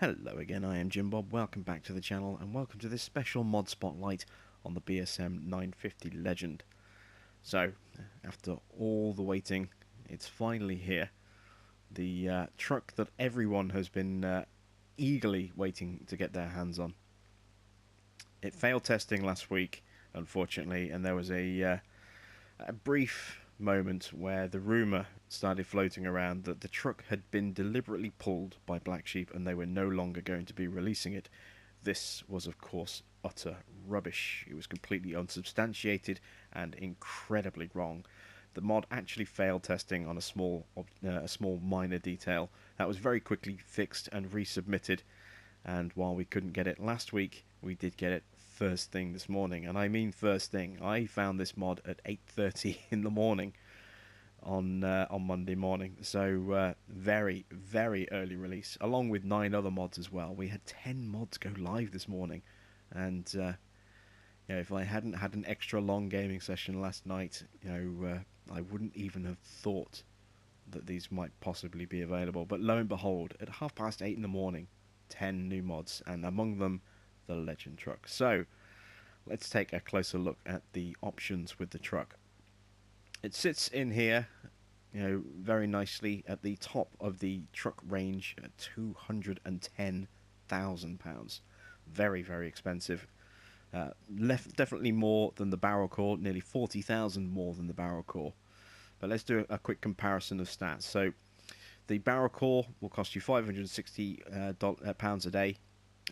Hello again, I am Jim Bob, welcome back to the channel and welcome to this special mod spotlight on the BsM 950 Legend. So, after all the waiting, it's finally here. The truck that everyone has been eagerly waiting to get their hands on. It failed testing last week, unfortunately, and there was a brief moment where the rumour started floating around that the truck had been deliberately pulled by Black Sheep and they were no longer going to be releasing it. This was, of course, utter rubbish. It was completely unsubstantiated and incredibly wrong. The mod actually failed testing on a small minor detail. That was very quickly fixed and resubmitted, and while we couldn't get it last week, we did get it first thing this morning. And I mean first thing. I found this mod at 8:30 in the morning on Monday morning. So very, very early release, along with 9 other mods as well. We had 10 mods go live this morning, and if I hadn't had an extra long gaming session last night, I wouldn't even have thought that these might possibly be available. But lo and behold, at 8:30 in the morning, 10 new mods, and among them the Legend truck. So let's take a closer look at the options with the truck. It sits in here, very nicely at the top of the truck range at £210,000. Very, very expensive. Definitely more than the barrel core, nearly 40,000 more than the barrel core. But let's do a quick comparison of stats. So the barrel core will cost you £560 a day.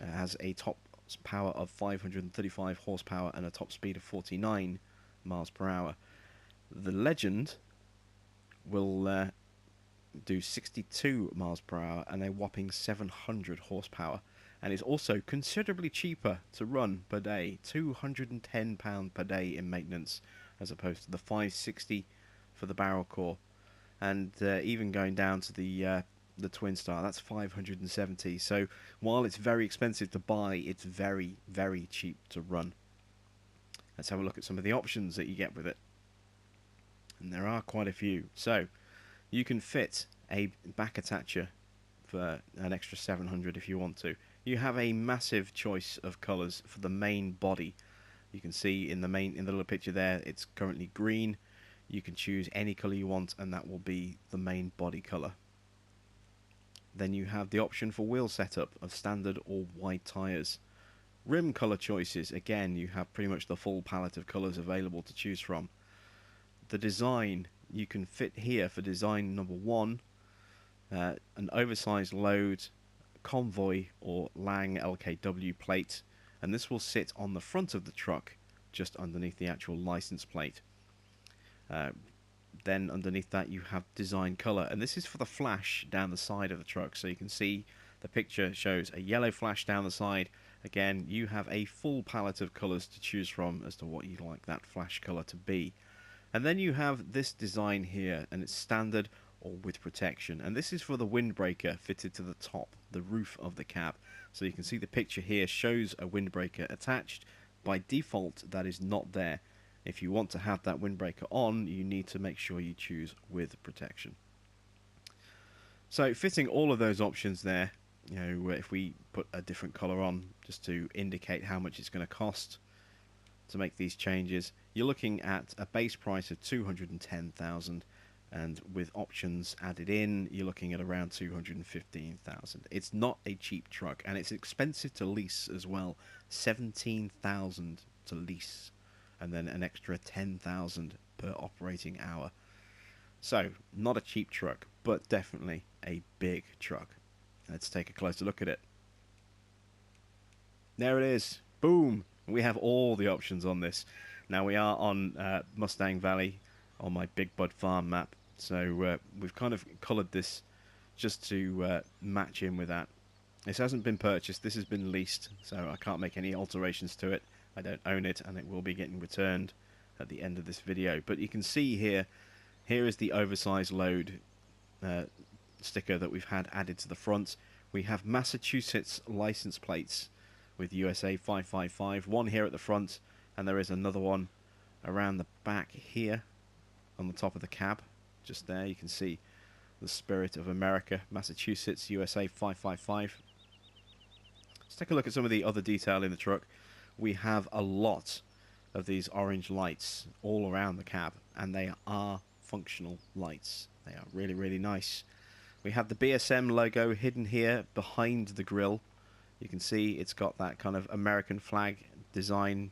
It has a top power of 535 horsepower and a top speed of 49 miles per hour. The Legend will do 62 miles per hour and a whopping 700 horsepower, and is also considerably cheaper to run per day, £210 per day in maintenance, as opposed to the 560 for the barrel core, and even going down to the Twin Star, that's 570. So while it's very expensive to buy, it's very, very cheap to run. Let's have a look at some of the options that you get with it, and there are quite a few. So you can fit a back attacher for an extra 700 if you want to. You have a massive choice of colours for the main body. You can see in the little picture there, it's currently green. You can choose any colour you want, and that will be the main body colour. Then you have the option for wheel setup of standard or wide tyres. Rim colour choices, again, you have pretty much the full palette of colours available to choose from. The design, you can fit here for design number 1, an oversized load, convoy or Lang LKW plate, and this will sit on the front of the truck just underneath the actual license plate. Then underneath that you have design colour, and this is for the flash down the side of the truck. So you can see the picture shows a yellow flash down the side. Again, you have a full palette of colours to choose from as to what you'd like that flash colour to be. And then you have this design here, and it's standard or with protection, and this is for the windbreaker fitted to the top, the roof of the cab. So you can see the picture here shows a windbreaker attached. By default that is not there. If you want to have that windbreaker on, you need to make sure you choose with protection. So fitting all of those options there, if we put a different colour on just to indicate how much it's going to cost to make these changes, you're looking at a base price of 210,000, and with options added in, you're looking at around 215,000. It's not a cheap truck, and it's expensive to lease as well. 17,000 to lease, and then an extra 10,000 per operating hour. So not a cheap truck, but definitely a big truck. Let's take a closer look at it. There it is. Boom! We have all the options on this. Now we are on Mustang Valley on my Big Bud Farm map, so we've kind of coloured this just to match in with that. This hasn't been purchased, this has been leased, so I can't make any alterations to it. I don't own it, and it will be getting returned at the end of this video. But you can see here is the oversized load sticker that we've had added to the front. We have Massachusetts license plates with USA 555, one here at the front, and there is another one around the back here on the top of the cab. Just there you can see the Spirit of America, Massachusetts USA 555. Let's take a look at some of the other detail in the truck. We have a lot of these orange lights all around the cab, and they are functional lights. They are really, really nice. We have the BsM logo hidden here behind the grille. You can see it's got that kind of American flag design.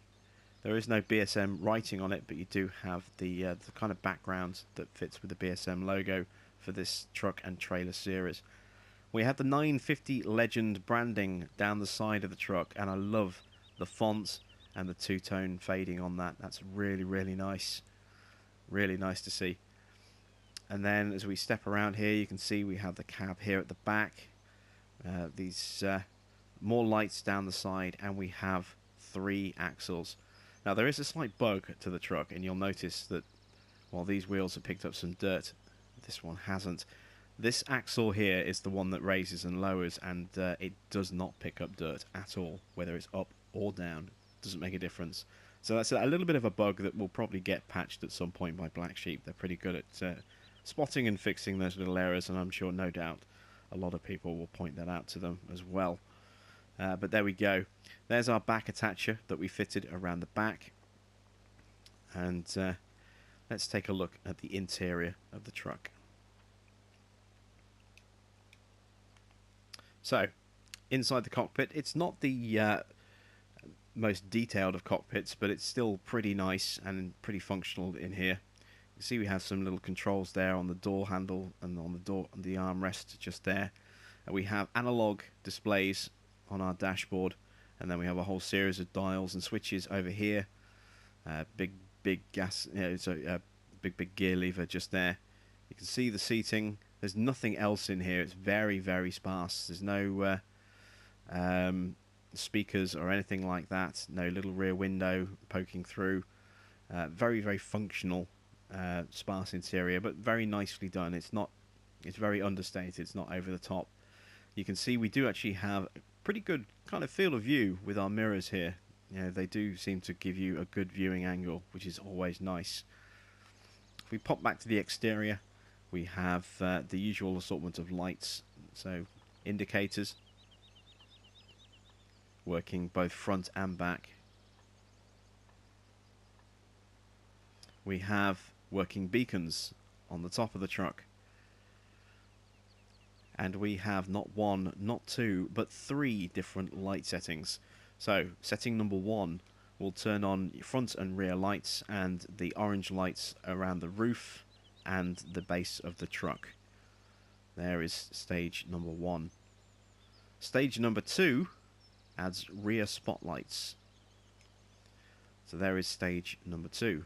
There is no BsM writing on it, but you do have the kind of background that fits with the BsM logo for this truck and trailer series. We have the 950 Legend branding down the side of the truck, and I love the font and the two-tone fading on that. That's really, really nice. Really nice to see. And then as we step around here, you can see we have the cab here at the back. These more lights down the side, and we have 3 axles. Now there is a slight bug to the truck, and you'll notice that while these wheels have picked up some dirt, this one hasn't. This axle here is the one that raises and lowers, and it does not pick up dirt at all, whether it's up or down. It doesn't make a difference. So that's a little bit of a bug that will probably get patched at some point by Black Sheep. They're pretty good at spotting and fixing those little errors, and I'm sure, no doubt, a lot of people will point that out to them as well. But there we go. There's our back attacher that we fitted around the back. And let's take a look at the interior of the truck. So, inside the cockpit, it's not the most detailed of cockpits, but it's still pretty nice and pretty functional in here. You see we have some little controls there on the door handle and on the armrest just there. And we have analog displays on our dashboard, and then we have a whole series of dials and switches over here. Big gas, big gear lever just there. You can see the seating. There's nothing else in here. It's very, very sparse. There's no speakers or anything like that. No little rear window poking through. Very, very functional, sparse interior, but very nicely done. It's very understated. It's not over the top. You can see we do actually have a pretty good kind of field of view with our mirrors here. You know, they do seem to give you a good viewing angle, which is always nice. If we pop back to the exterior, we have the usual assortment of lights. So indicators, working both front and back. We have working beacons on the top of the truck. And we have not 1, not 2, but 3 different light settings. So, setting number 1 will turn on front and rear lights and the orange lights around the roof and the base of the truck. There is stage number 1. Stage number 2 adds rear spotlights. So there is stage number 2. You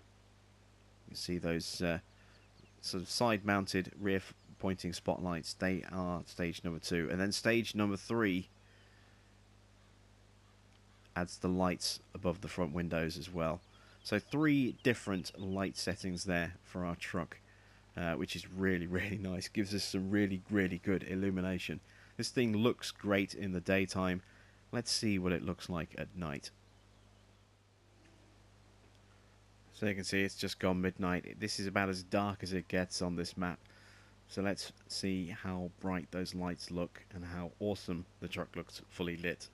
can see those sort of side-mounted rear pointing spotlights. They are stage number 2. And then stage number 3 adds the lights above the front windows as well. So 3 different light settings there for our truck, which is really, really nice. Gives us some really, really good illumination. This thing looks great in the daytime. Let's see what it looks like at night. So you can see it's just gone midnight. This is about as dark as it gets on this map. So let's see how bright those lights look and how awesome the truck looks fully lit.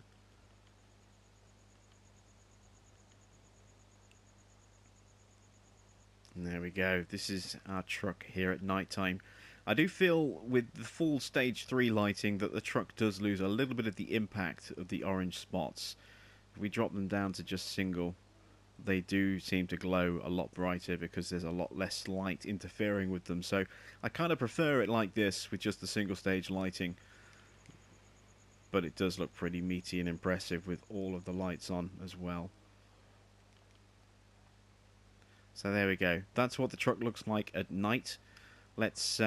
And there we go. This is our truck here at night time. I do feel with the full stage 3 lighting that the truck does lose a little bit of the impact of the orange spots. If we drop them down to just single, they do seem to glow a lot brighter because there's a lot less light interfering with them. So I kind of prefer it like this with just the single stage lighting. But it does look pretty meaty and impressive with all of the lights on as well. So there we go. That's what the truck looks like at night. Let's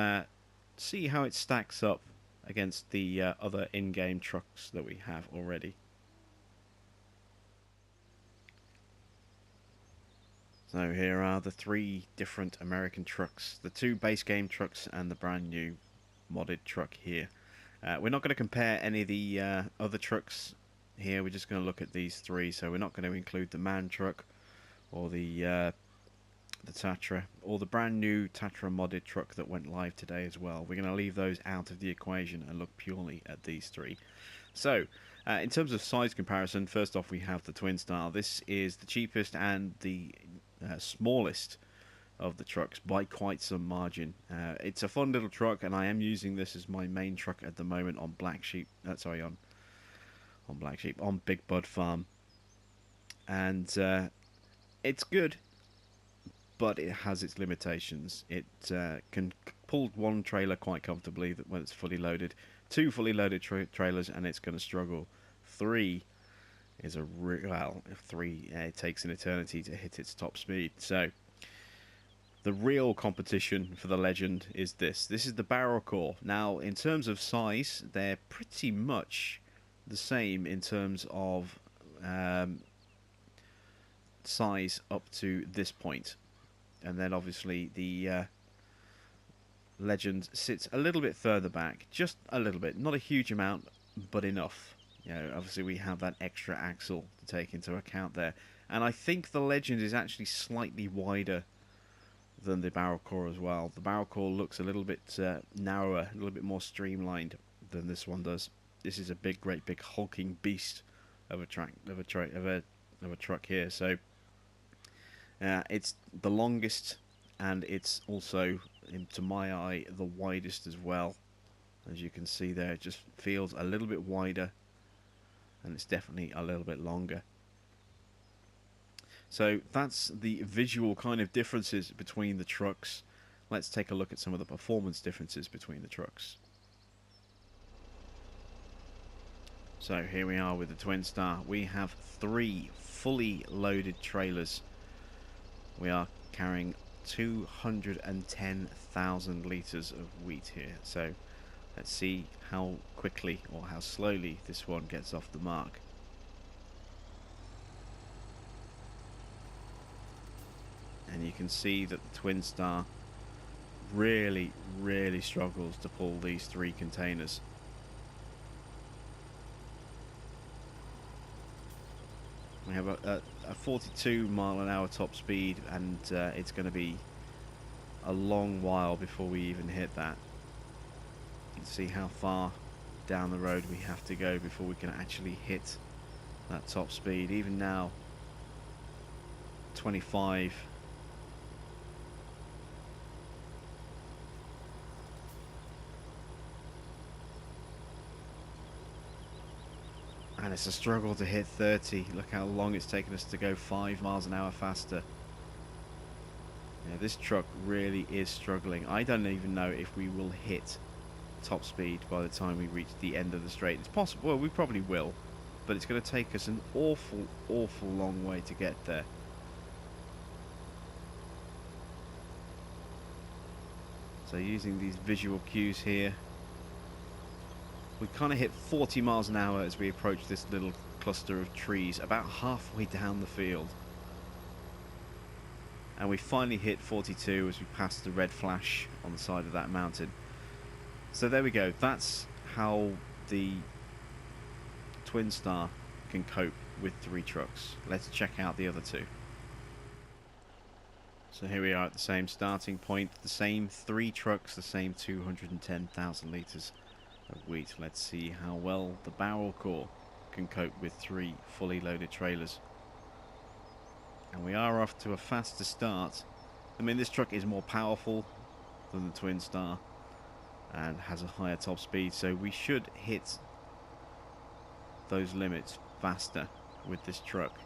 see how it stacks up against the other in-game trucks that we have already. So here are the 3 different American trucks. The 2 base game trucks and the brand new modded truck here. We're not going to compare any of the other trucks here. We're just going to look at these 3. So we're not going to include the MAN truck or the Tatra, or the brand new Tatra modded truck that went live today as well. We're going to leave those out of the equation and look purely at these 3. So, in terms of size comparison, first off we have the Twin Star. This is the cheapest and the smallest of the trucks by quite some margin. It's a fun little truck, and I am using this as my main truck at the moment on Black Sheep. On Black Sheep, on Big Bud Farm, and it's good, but it has its limitations. It can pull one trailer quite comfortably when it's fully loaded. Two fully loaded trailers, and it's going to struggle. Three is it takes an eternity to hit its top speed. So the real competition for the Legend is this. This is the barrel core. Now, in terms of size, they're pretty much the same in terms of size up to this point. And then obviously the Legend sits a little bit further back, just a little bit, not a huge amount, but enough. You know, obviously we have that extra axle to take into account there, and I think the Legend is actually slightly wider than the barrel core as well. The barrel core looks a little bit narrower, a little bit more streamlined than this one does. This is a great big hulking beast of a truck here. So it's the longest, and it's also, to my eye, the widest as well. As you can see there, it just feels a little bit wider, and it's definitely a little bit longer. So that's the visual kind of differences between the trucks. Let's take a look at some of the performance differences between the trucks. So here we are with the Twin Star. We have 3 fully loaded trailers. We are carrying 210,000 litres of wheat here. So let's see how quickly or how slowly this one gets off the mark. And you can see that the Twin Star really struggles to pull these 3 containers. We have a 42 mile/h top speed, and it's going to be a long while before we even hit that. You can see how far down the road we have to go before we can actually hit that top speed. Even now, 25. And it's a struggle to hit 30. Look how long it's taken us to go 5 miles an hour faster. Yeah, this truck really is struggling. I don't even know if we will hit top speed by the time we reach the end of the straight. It's possible, well, we probably will, but it's going to take us an awful long way to get there. So using these visual cues here, we kind of hit 40 miles an hour as we approach this little cluster of trees, about halfway down the field. And we finally hit 42 as we passed the red flash on the side of that mountain. So there we go. That's how the Twin Star can cope with 3 trucks. Let's check out the other 2. So here we are at the same starting point, the same 3 trucks, the same 210,000 litres of wheat. Let's see how well the barrel core can cope with 3 fully loaded trailers. And we are off to a faster start. I mean, this truck is more powerful than the Twin Star and has a higher top speed, so we should hit those limits faster with this truck.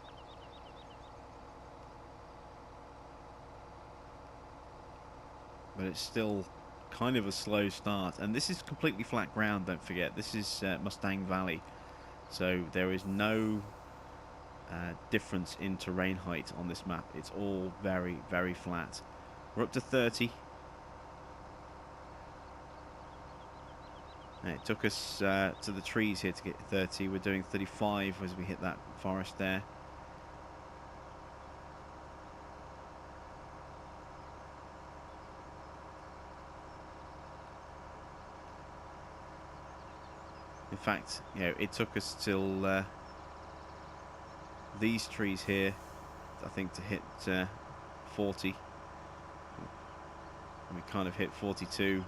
But it's still kind of a slow start, and this is completely flat ground, don't forget. This is Mustang Valley, so there is no difference in terrain height on this map. It's all very flat. We're up to 30. And it took us to the trees here to get 30. We're doing 35 as we hit that forest there. In fact, you know, it took us till these trees here, I think, to hit 40. And we kind of hit 42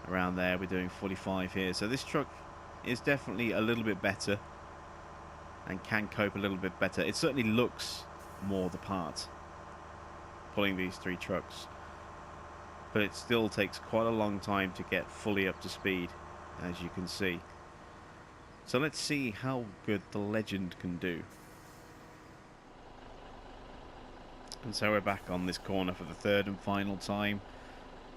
around there. We're doing 45 here. So this truck is definitely a little bit better and can cope a little bit better. It certainly looks more the part, pulling these 3 trucks. But it still takes quite a long time to get fully up to speed, as you can see. So let's see how good the Legend can do. And so we're back on this corner for the 3rd and final time.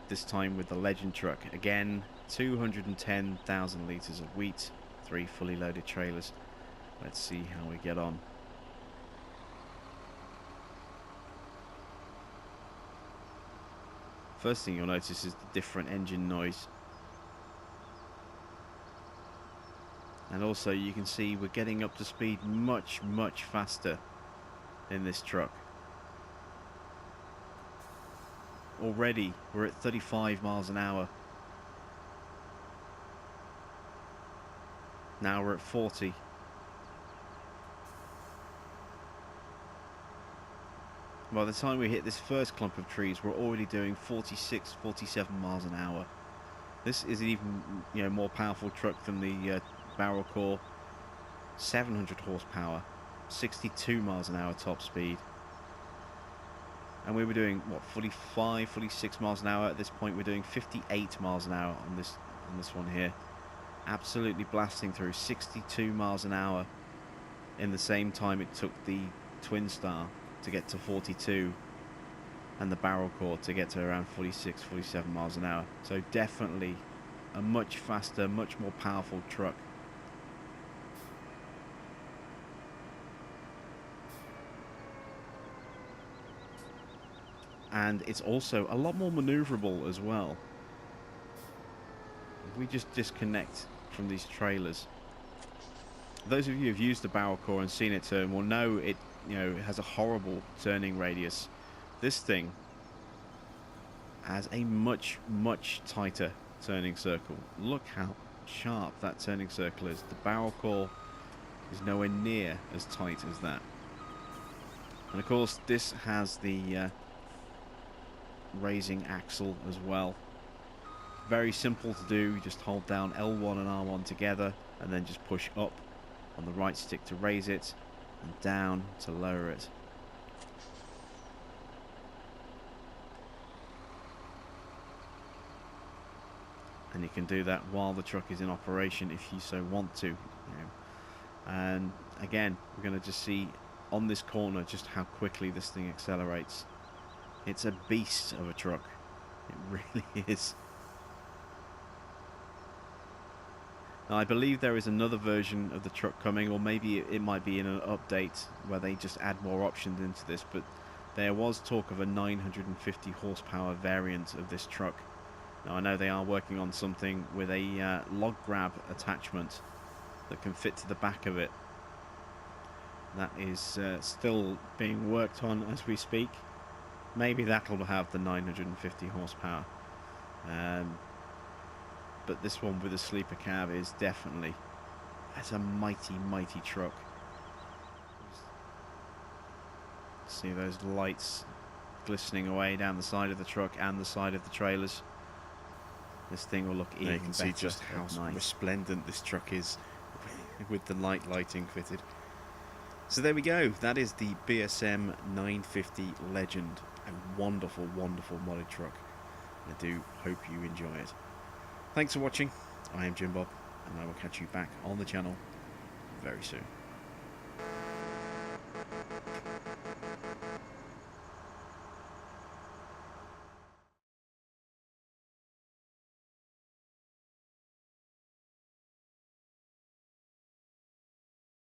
This time with the Legend truck. Again, 210,000 litres of wheat, 3 fully loaded trailers. Let's see how we get on. First thing you'll notice is the different engine noise. And also you can see we're getting up to speed much, much faster in this truck. Already we're at 35 miles an hour. Now we're at 40. By the time we hit this first clump of trees, we're already doing 46, 47 miles an hour. This is an even, more powerful truck than the barrel core. 700 horsepower, 62 miles an hour top speed. And we were doing, what, 45, 46 miles an hour. At this point, we're doing 58 miles an hour on this one here. Absolutely blasting through 62 miles an hour in the same time it took the Twin Star to get to 42 and the barrel core to get to around 46, 47 miles an hour. So definitely a much faster, much more powerful truck. And it's also a lot more maneuverable as well. If we just disconnect from these trailers, those of you who've used the barrel core and seen it turn will know it it has a horrible turning radius. This thing has a much, much tighter turning circle. Look how sharp that turning circle is. The barrel core is nowhere near as tight as that. And of course this has the raising axle as well. Very simple to do. You just hold down L1 and R1 together and then just push up on the right stick to raise it and down to lower it. And you can do that while the truck is in operation if you so want to. And again, we're going to just see on this corner just how quickly this thing accelerates. It's a beast of a truck. It really is. Now, I believe there is another version of the truck coming, or maybe it might be in an update where they just add more options into this, but there was talk of a 950 horsepower variant of this truck. Now, I know they are working on something with a log grab attachment that can fit to the back of it. That is still being worked on as we speak. Maybe that'll have the 950 horsepower. But this one with a sleeper cab is definitely, that's a mighty, mighty truck. See those lights glistening away down the side of the truck and the side of the trailers. This thing will look even better. You can see just how resplendent this truck is with the night lighting fitted. So there we go. That is the BsM 950 Legend. A wonderful, wonderful modded truck. I do hope you enjoy it. Thanks for watching. I am Jim Bob, and I will catch you back on the channel very soon.